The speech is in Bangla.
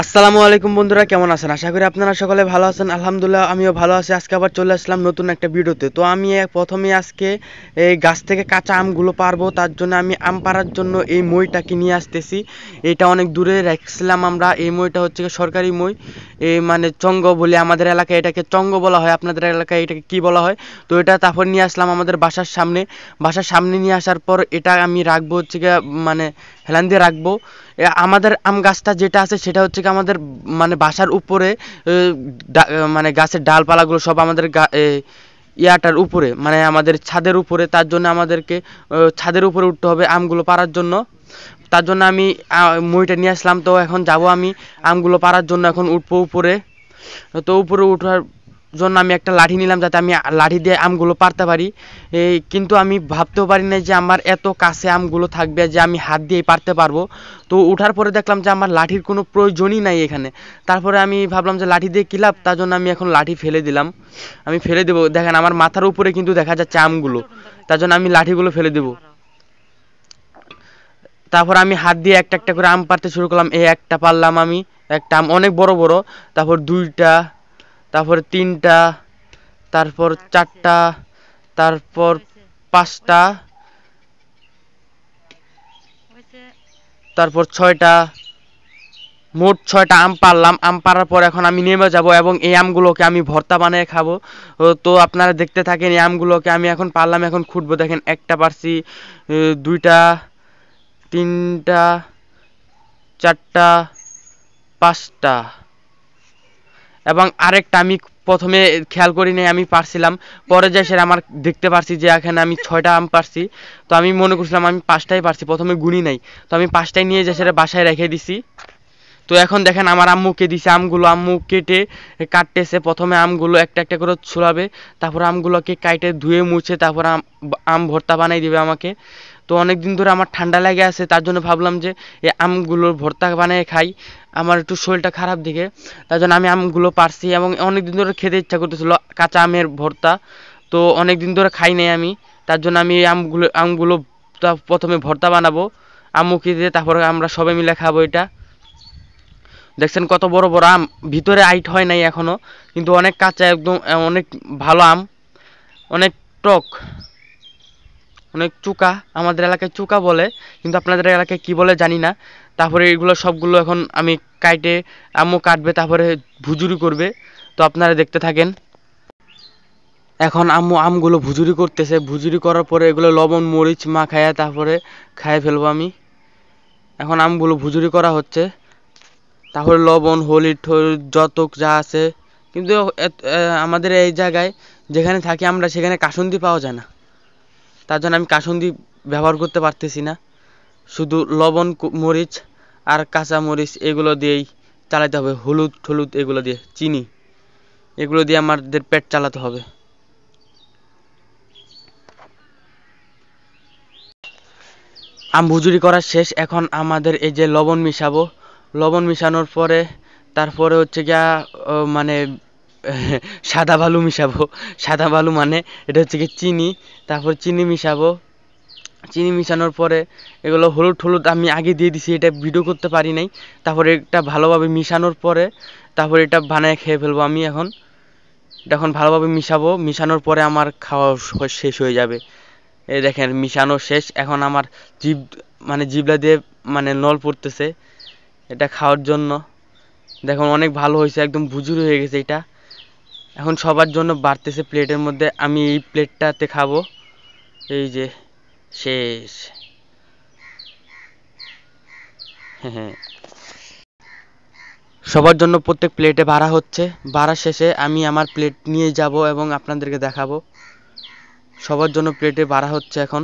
আসসালামু আলাইকুম বন্ধুরা, কেমন আছেন? আশা করি আপনারা সকলে ভালো আছেন। আলহামদুলিল্লাহ আমিও ভালো আছি। আজকে আবার চলে আসলাম নতুন একটা ভিডিওতে। তো আমি প্রথমে আজকে এই গাছ থেকে কাঁচা আমগুলো পারবো, তার জন্য আমি আম পাড়ার জন্য এই মইটাকে নিয়ে আসতেছি। এটা অনেক দূরে রাখছিলাম আমরা। এই মইটা হচ্ছে সরকারি মই, এই মানে চঙ্গ বলে আমাদের এলাকায় এটাকে চঙ্গ বলা হয়, আপনাদের এলাকায় এটাকে কি বলা হয়। তো এটা তারপর নিয়ে আসলাম আমাদের বাসার সামনে নিয়ে আসার পর এটা আমি রাখবো হচ্ছে গিয়ে মানে হেলান দিয়ে রাখবো। আমাদের আম গাছটা যেটা আছে সেটা হচ্ছে কি আমাদের মানে বাসার উপরে, মানে গাছের ডালপালাগুলো সব আমাদের ইয়াটার উপরে, মানে আমাদের ছাদের উপরে। তার জন্য আমাদেরকে ছাদের উপরে উঠতে হবে আমগুলো পাড়ার জন্য। তার জন্য আমি মইটা নিয়ে আসলাম। তো এখন যাব আমি আমগুলো পাড়ার জন্য, এখন উঠবো উপরে। তো উপরে ওঠার জন্য আমি একটা লাঠি নিলাম, যাতে আমি লাঠি দিয়ে আমগুলো পারতে পারি। কিন্তু আমি ভাবতেও পারি না যে আমার এত কাছে আমগুলো থাকবে যে আমি হাত দিয়েই পারতে পারবো। তো ওঠার পরে দেখলাম যে আমার লাঠির কোনো প্রয়োজনই নাই এখানে। তারপরে আমি ভাবলাম যে লাঠি দিয়ে কী লাভ, তার জন্য আমি এখন লাঠি ফেলে দিলাম। আমি ফেলে দেবো, দেখেন আমার মাথার উপরে কিন্তু দেখা যাচ্ছে আমগুলো, তার জন্য আমি লাঠিগুলো ফেলে দেবো। তারপর আমি হাত দিয়ে একটা একটা করে আম পাড়তে শুরু করলাম। এই একটা পারলাম আমি, একটা আম অনেক বড় বড়। তারপর দুইটা, তারপর তিনটা, তারপর চারটা, তারপর পাঁচটা, তারপর ছয়টা, মোট 6টা আম পারলাম। আম পাড়ার পর এখন আমি নেমে যাব এবং এই আমগুলোকে আমি ভর্তা বানিয়ে খাবো। তো আপনারা দেখতে থাকেন। এই আমগুলোকে আমি এখন পারলাম, এখন খুঁটবো। দেখেন একটা পারছি, দুইটা, তিনটা, চারটা, পাঁচটা, এবং আরেকটা আমি প্রথমে খেয়াল করি নাই, আমি পারছিলাম। পরে যে সেটা আমার দেখতে পারছি যে এখানে আমি 6টা আম পারছি। তো আমি মনে করছিলাম আমি 5টাই পারছি, প্রথমে গুনি নাই। তো আমি 5টাই নিয়ে যে সেটা বাসায় রেখে দিছি। তো এখন দেখেন আমার আম্মুকে দিছে আমগুলো, আম্মু কেটে কাটতেছে। প্রথমে আমগুলো একটা একটা করে ছুলাবে, তারপর আমগুলোকে কাটে ধুয়ে মুছে তারপর আম ভর্তা বানাই দিবে আমাকে। তো অনেক দিন ধরে আমার ঠান্ডা লেগে আছে, তার জন্য ভাবলাম যে এই আমগুলোর ভর্তা বানিয়ে খাই। আমার একটু শরীরটা খারাপ দিকে, তার জন্য আমি আমগুলো পারছি এবং অনেক দিন ধরে খেতে ইচ্ছা করতেছিল কাঁচা আমের ভর্তা। তো অনেক দিন ধরে খাই নাই আমি, তার জন্য আমি এই আমগুলো প্রথমে ভর্তা বানাবো আম্মুকে দিয়ে, তারপরে আমরা সবাই মিলে খাবো এটা। দেখছেন কত বড় বড় আম, ভিতরে আইট হয় নাই এখনো, কিন্তু অনেক কাঁচা, একদম অনেক ভালো আম, অনেক টক, অনেক চুকা। আমাদের এলাকায় চুকা বলে, কিন্তু আপনাদের এলাকায় কি বলে জানি না। তারপরে এগুলো সবগুলো এখন আমি কাটে, আম্মু কাটবে, তারপরে ভুজুরি করবে। তো আপনারা দেখতে থাকেন। এখন আম্মু আমগুলো ভুজুরি করতেছে, ভুজুরি করার পরে এগুলো লবণ মরিচ মাখায়া তারপরে খাইয়ে ফেলবো আমি। এখন আমগুলো ভুজুরি করা হচ্ছে, তারপরে লবণ হলুদ যত যা আছে। কিন্তু আমাদের এই জায়গায় যেখানে থাকি আমরা সেখানে কাসুন্দি পাওয়া যায় না, তার জন্য আমি কাসুন্দি ব্যবহার করতে পারতেছি না। শুধু লবণ মরিচ আর কাঁচা মরিচ এগুলো দিয়েই চালাতে হবে, হলুদ টলুদ এগুলো দিয়ে, চিনি এগুলো দিয়ে আমাদের পেট চালাতে হবে। আম ভুজুরি করা শেষ, এখন আমাদের এই যে লবণ মিশাবো। লবণ মিশানোর পরে তারপরে হচ্ছে গিয়া মানে সাদা বালু মিশাবো। সাদা বালু মানে এটা হচ্ছে কি চিনি। তারপর চিনি মিশাবো। চিনি মিশানোর পরে এগুলো হলুদ হলুদ আমি আগে দিয়ে দিছি, এটা ভিডিও করতে পারি নাই। তারপরে এটা ভালোভাবে মিশানোর পরে তারপরে এটা বানায় খেয়ে ফেলবো আমি। এখন ভালোভাবে মিশাবো, মিশানোর পরে আমার খাওয়া শেষ হয়ে যাবে। এই দেখেন মিশানো শেষ, এখন আমার জিভ মানে জিভলা দিয়ে মানে নল পড়তেছে এটা খাওয়ার জন্য। দেখুন অনেক ভালো হয়েছে, একদম ভুজুর হয়ে গেছে এটা। এখন সবার জন্য বাড়তেছে প্লেটের মধ্যে, আমি এই প্লেটটাতে খাবো। এই যে শেষ। হ্যাঁ, সবার জন্য প্রত্যেক প্লেটে বাড়া হচ্ছে। বাড়া শেষে আমি আমার প্লেট নিয়ে যাব এবং আপনাদেরকে দেখাবো। সবার জন্য প্লেটে বাড়া হচ্ছে এখন।